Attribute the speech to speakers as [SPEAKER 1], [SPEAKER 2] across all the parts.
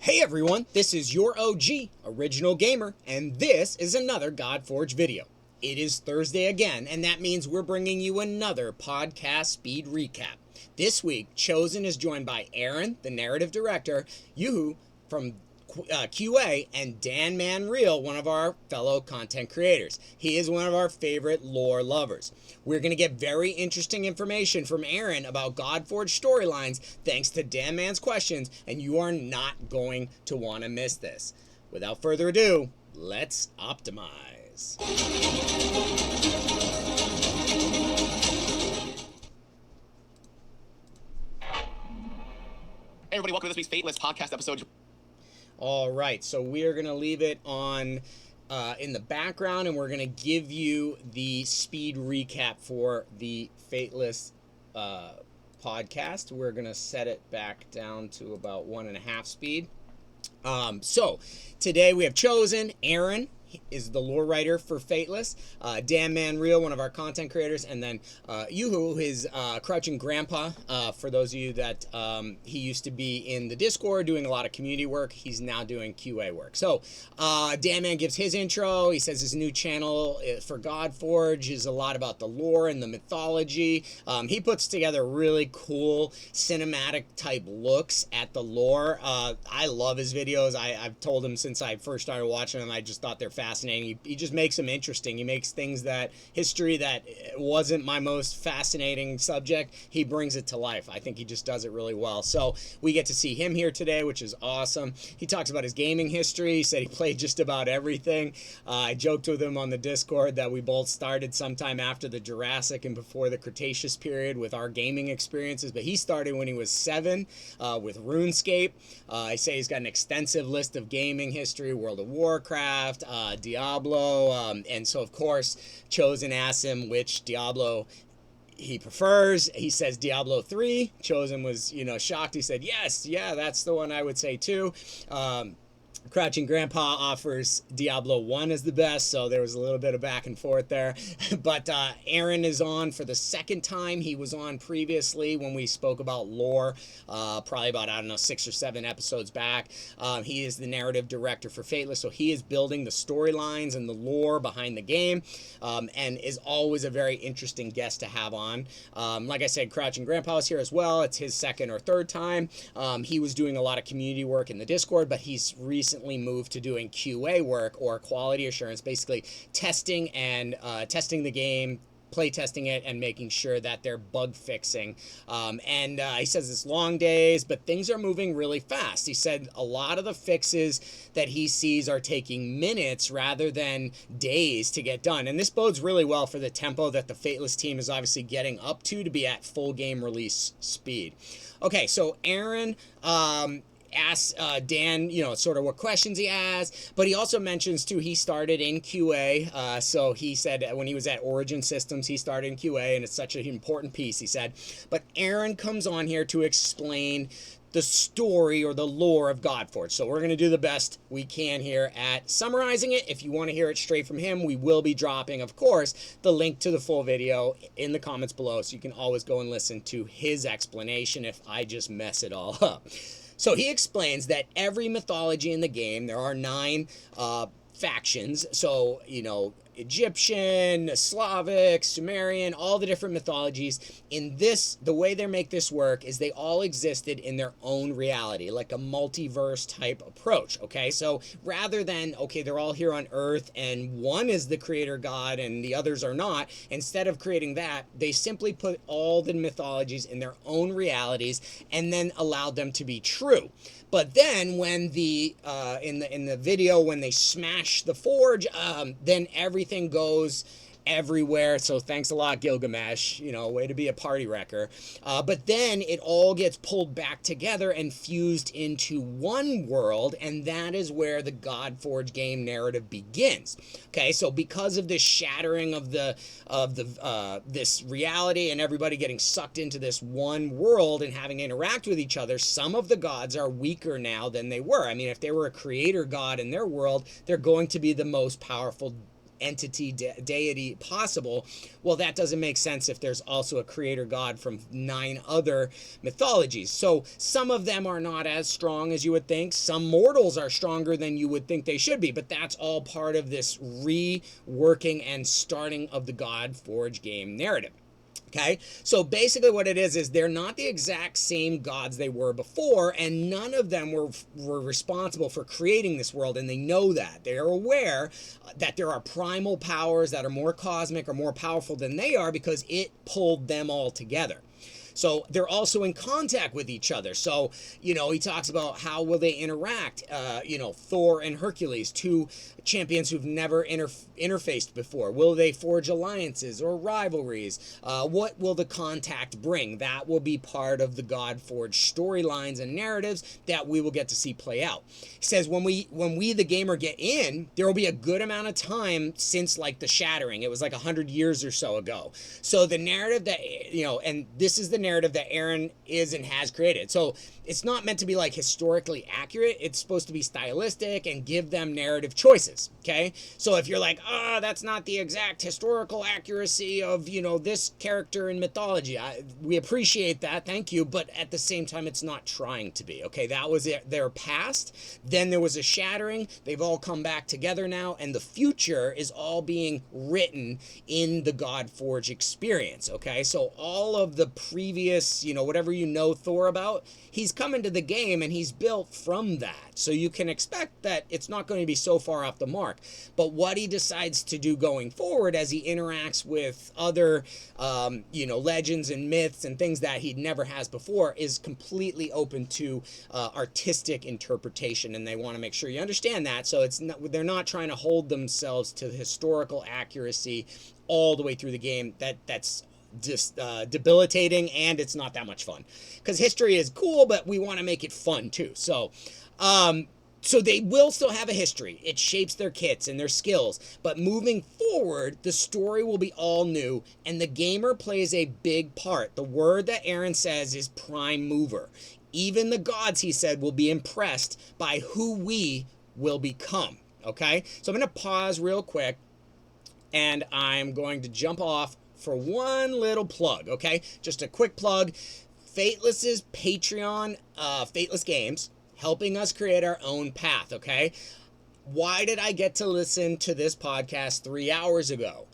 [SPEAKER 1] Hey everyone, this is your OG, Original Gamer, and this is another Godforge video. It is Thursday again, and that means we're bringing you another podcast speed recap. This week, Chosen is joined by Aaron, the narrative director, Yuhu from QA, and Dan Manreal, one of our fellow content creators. He is one of our favorite lore lovers. We're going to get very interesting information from Aaron about Godforge storylines thanks to Dan Man's questions, and you are not going to want to miss this. Without further ado, let's optimize.
[SPEAKER 2] Hey everybody, welcome to this week's Fateless Podcast episode.
[SPEAKER 1] All right, so we are going to leave it on in the background, and we're going to give you the speed recap for the Fateless podcast. We're going to set it back down to about 1.5 speed. So today we have Chosen, Aaron is the lore writer for Fateless, Dan Manreal, one of our content creators, and then Yuhu, his Crouching Grandpa. For those of you that he used to be in the Discord doing a lot of community work, he's now doing QA work. So Dan Man gives his intro. He says his new channel for Godforge is a lot about the lore and the mythology. He puts together really cool cinematic type looks at the lore. I love his videos. I've told him since I first started watching them, I just thought they're fascinating. He just makes them interesting. He makes things that history that wasn't my most fascinating subject, he brings it to life. I think he just does it really well. So we get to see him here today, which is awesome. He talks about his gaming history. He said he played just about everything. I joked with him on the Discord that we both started sometime after the Jurassic and before the Cretaceous period with our gaming experiences, but he started when he was 7 with RuneScape. I say he's got an extensive list of gaming history, World of Warcraft, Diablo, and so of course Chosen asks him which Diablo he prefers. He says Diablo 3. Chosen was, shocked. He said, yeah, that's the one I would say too. Crouching Grandpa offers Diablo 1 as the best, so there was a little bit of back and forth there. But Aaron is on for the second time. He was on previously when we spoke about lore, probably about, 6 or 7 episodes back. He is the narrative director for Fateless, so he is building the storylines and the lore behind the game, and is always a very interesting guest to have on. Like I said, Crouching Grandpa is here as well. It's his second or third time. He was doing a lot of community work in the Discord, but he's recently moved to doing QA work, or quality assurance, basically testing and testing the game, play testing it, and making sure that they're bug fixing. He says it's long days, but things are moving really fast. He said a lot of the fixes that he sees are taking minutes rather than days to get done. And this bodes really well for the tempo that the Fateless team is obviously getting up to be at full game release speed. Okay, so Aaron asks Dan, sort of what questions he has, but he also mentions too, he started in QA. So he said when he was at Origin Systems, he started in QA, and it's such an important piece, he said. But Aaron comes on here to explain the story or the lore of Godforge. So we're going to do the best we can here at summarizing it. If you want to hear it straight from him, we will be dropping, of course, the link to the full video in the comments below, so you can always go and listen to his explanation if I just mess it all up. So he explains that every mythology in the game, there are 9 factions. So, Egyptian, Slavic, Sumerian, all the different mythologies. In this, the way they make this work is they all existed in their own reality, like a multiverse type approach, okay? So rather than, they're all here on Earth and one is the creator god and the others are not, instead of creating that, they simply put all the mythologies in their own realities and then allowed them to be true. But then when in the video, when they smash the forge, then everything goes everywhere. So thanks a lot, Gilgamesh, way to be a party wrecker. But then it all gets pulled back together and fused into one world, and that is where the Godforge game narrative begins. Okay, so because of this shattering of this reality and everybody getting sucked into this one world and having to interact with each other, some of the gods are weaker now than they were. I mean, if they were a creator god in their world, they're going to be the most powerful entity, deity possible. Well, that doesn't make sense if there's also a creator god from 9 other mythologies. So some of them are not as strong as you would think. Some mortals are stronger than you would think they should be, but that's all part of this reworking and starting of the Godforge game narrative. Okay, so basically what it is they're not the exact same gods they were before, and none of them were responsible for creating this world, and they know that. They are aware that there are primal powers that are more cosmic or more powerful than they are because it pulled them all together. So they're also in contact with each other. So, he talks about how will they interact. Thor and Hercules, 2 champions who've never interfaced before. Will they forge alliances or rivalries? What will the contact bring? That will be part of the Godforge storylines and narratives that we will get to see play out. He says when we the gamer get in, there will be a good amount of time since like the shattering. It was like 100 years or so ago. So the narrative that and this is the narrative that Aaron is and has created. So it's not meant to be like historically accurate. It's supposed to be stylistic and give them narrative choices. Okay, so if you're like, that's not the exact historical accuracy of this character in mythology, we appreciate that, thank you, but at the same time it's not trying to be. Okay, that was their past, then there was a shattering, they've all come back together now, and the future is all being written in the Godforge experience. Okay, so all of the previous whatever Thor about, he's come into the game and he's built from that, so you can expect that it's not going to be so far off the mark. But what he decides to do going forward as he interacts with other legends and myths and things that he never has before is completely open to artistic interpretation, and they want to make sure you understand that. So they're not trying to hold themselves to the historical accuracy all the way through the game. That's just debilitating, and it's not that much fun, because history is cool, but we want to make it fun too. So they will still have a history. It shapes their kits and their skills. But moving forward, the story will be all new, and the gamer plays a big part. The word that Aaron says is prime mover. Even the gods, he said, will be impressed by who we will become. Okay? So I'm going to pause real quick, and I'm going to jump off for one little plug, okay? Just a quick plug. Fateless's Patreon, Fateless Games, helping us create our own path, okay? Why did I get to listen to this podcast 3 hours ago?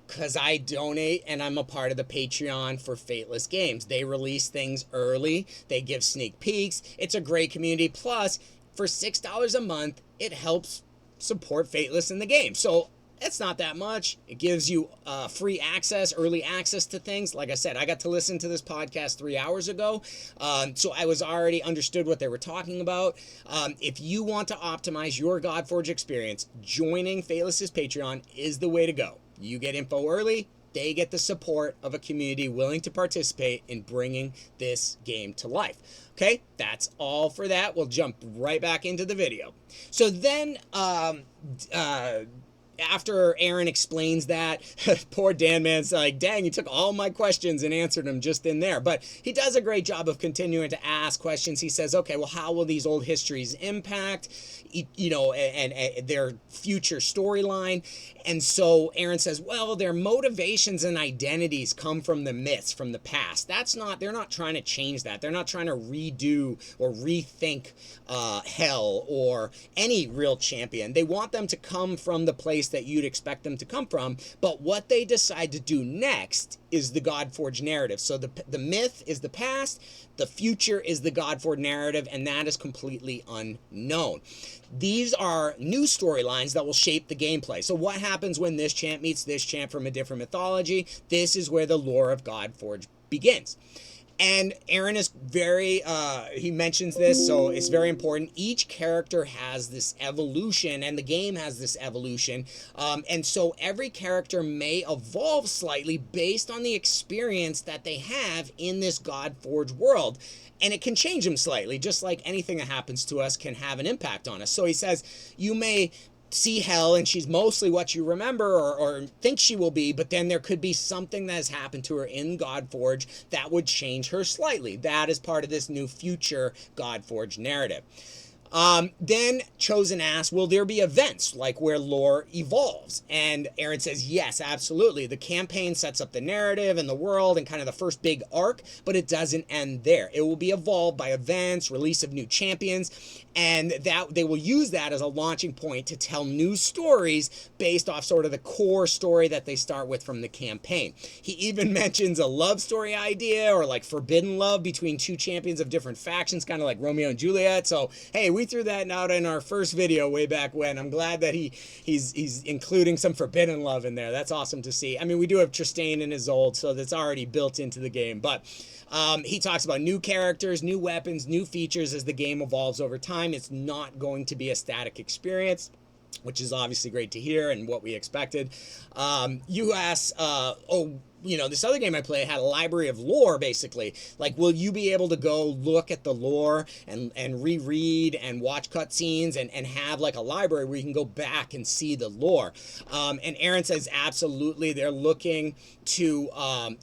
[SPEAKER 1] Because I donate and I'm a part of the Patreon for Fateless Games. They release things early. They give sneak peeks. It's a great community. Plus, for $6 a month, it helps support Fateless in the game. So it's not that much. It gives you free access, early access to things. Like I said, I got to listen to this podcast 3 hours ago, so I was already understood what they were talking about. If you want to optimize your Godforge experience, joining Fateless's Patreon is the way to go. You get info early. They get the support of a community willing to participate in bringing this game to life. Okay, that's all for that. We'll jump right back into the video. So then, after Aaron explains that, poor Dan Man's like, dang, you took all my questions and answered them just in there. But he does a great job of continuing to ask questions. He says, okay, well, how will these old histories impact, and their future storyline? And so Aaron says, well, their motivations and identities come from the myths, from the past. They're not trying to change that. They're not trying to redo or rethink Hell or any real champion. They want them to come from the place that you'd expect them to come from, but what they decide to do next is the Godforge narrative. So the myth is the past, the future is the Godforge narrative, and that is completely unknown. These are new storylines that will shape the gameplay. So what happens when this champ meets this champ from a different mythology? This is where the lore of Godforge begins. And Aaron is he mentions this, so it's very important. Each character has this evolution, and the game has this evolution. And so every character may evolve slightly based on the experience that they have in this Godforge world. And it can change them slightly, just like anything that happens to us can have an impact on us. So he says, you may see Hell and she's mostly what you remember or think she will be, but then there could be something that has happened to her in Godforge that would change her slightly. That is part of this new future Godforge narrative. Then Chosen asks, will there be events like where lore evolves? And Aaron says, yes, absolutely. The campaign sets up the narrative and the world and kind of the first big arc, but it doesn't end there. It will be evolved by events, release of new champions, and that they will use that as a launching point to tell new stories based off sort of the core story that they start with from the campaign. He even mentions a love story idea or like forbidden love between two champions of different factions, kind of like Romeo and Juliet. So, hey, we threw that out in our first video way back when. I'm glad that he's including some forbidden love in there. That's awesome to see. I mean, we do have Tristane and Isolde, so that's already built into the game, but he talks about new characters, new weapons, new features as the game evolves over time. It's not going to be a static experience, which is obviously great to hear and what we expected. You asked, this other game I play had a library of lore, basically. Like, will you be able to go look at the lore and reread and watch cutscenes and have like a library where you can go back and see the lore? And Aaron says, absolutely. They're looking to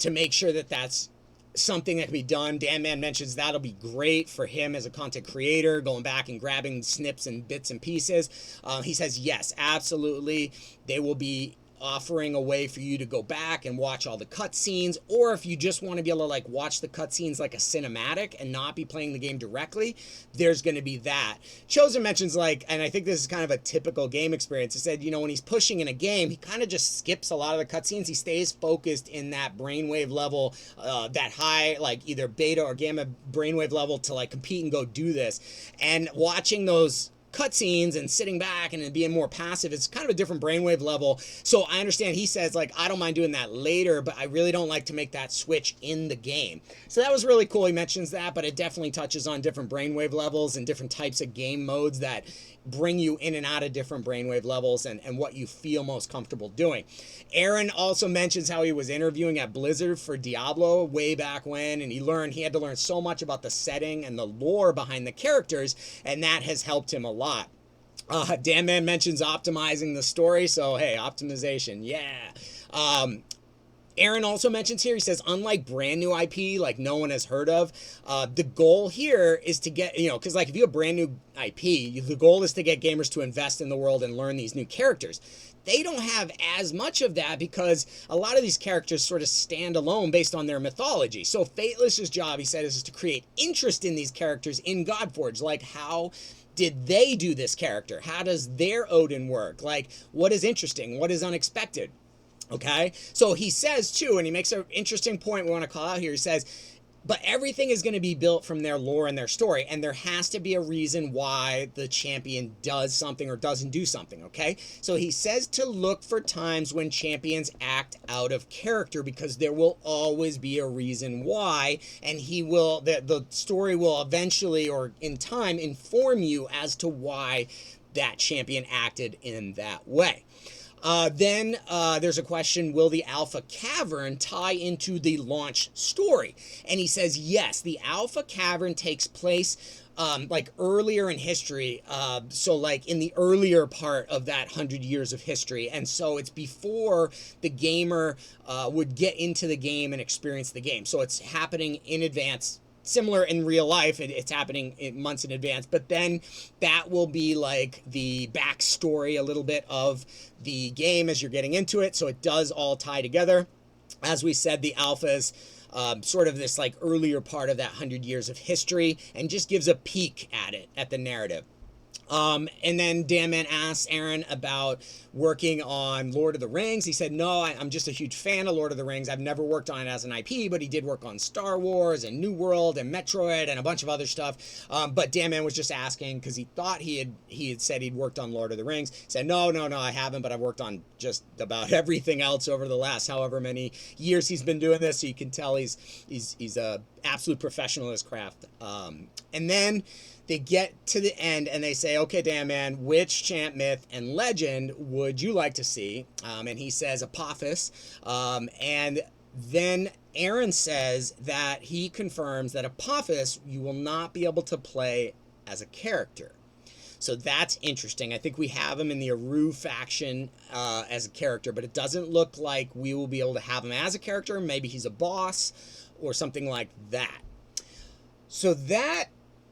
[SPEAKER 1] make sure that that's something that can be done. Dan Man mentions that'll be great for him as a content creator, going back and grabbing snips and bits and pieces. He says, yes, absolutely. They will be offering a way for you to go back and watch all the cutscenes, or if you just want to be able to like watch the cutscenes like a cinematic and not be playing the game directly, there's going to be that. Chosen mentions like, and I think this is kind of a typical game experience. He said, when he's pushing in a game, he kind of just skips a lot of the cutscenes. He stays focused in that brainwave level, that high, like either beta or gamma brainwave level to like compete and go do this. And watching those cutscenes and sitting back and being more passive, it's kind of a different brainwave level. So I understand he says like, I don't mind doing that later, but I really don't like to make that switch in the game. So that was really cool. He mentions that, but it definitely touches on different brainwave levels and different types of game modes that bring you in and out of different brainwave levels and what you feel most comfortable doing. Aaron also mentions how he was interviewing at Blizzard for Diablo way back when, and he had to learn so much about the setting and the lore behind the characters, and that has helped him a lot. Dan Man mentions optimizing the story, so hey, optimization, yeah. Aaron also mentions here, he says, unlike brand new IP, like no one has heard of, the goal here is to get, because like if you have brand new IP, the goal is to get gamers to invest in the world and learn these new characters. They don't have as much of that because a lot of these characters sort of stand alone based on their mythology. So Fateless's job, he said, is to create interest in these characters in Godforge. Like, how did they do this character? How does their Odin work? Like, what is interesting? What is unexpected? Okay, so he says too, and he makes an interesting point we want to call out here. He says, but everything is going to be built from their lore and their story, and there has to be a reason why the champion does something or doesn't do something, okay? So he says to look for times when champions act out of character, because there will always be a reason why, and the story will eventually or in time inform you as to why that champion acted in that way. Then there's a question, will the Alpha Cavern tie into the launch story? And he says, yes, the Alpha Cavern takes place like earlier in history, so like in the earlier part of that 100 years of history. And so it's before the gamer would get into the game and experience the game. So it's happening in advance. Similar in real life, it's happening in months in advance, but then that will be like the backstory a little bit of the game as you're getting into it, so it does all tie together. As we said, the alpha is sort of this like earlier part of that 100 years of history and just gives a peek at it, at the narrative. And then Dan Man asked Aaron about working on Lord of the Rings. He said, no, I'm just a huge fan of Lord of the Rings. I've never worked on it as an IP, but he did work on Star Wars and New World and Metroid and a bunch of other stuff. But Dan Man was just asking because he thought he had said he'd worked on Lord of the Rings. He said, no, I haven't, but I've worked on just about everything else over the last however many years he's been doing this. So you can tell he's a absolute professional in his craft. And then they get to the end and they say, okay, Dan Man, which champ, myth, and legend would you like to see? And he says Apophis. And then Aaron says that he confirms that Apophis you will not be able to play as a character. So that's interesting. I think we have him in the Aru faction as a character, but it doesn't look like we will be able to have him as a character. Maybe he's a boss or something like that. So that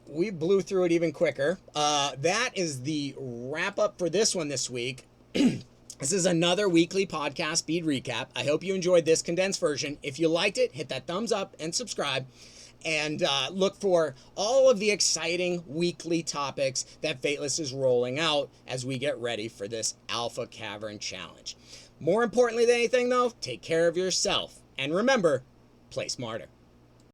[SPEAKER 1] we blew through it even quicker. That is the wrap up for this one this week. This is another weekly podcast speed recap. I hope you enjoyed this condensed version. If you liked it, hit that thumbs up and subscribe. And look for all of the exciting weekly topics that Fateless is rolling out as we get ready for this Alpha Cavern Challenge. More importantly than anything, though, take care of yourself. And remember, play smarter.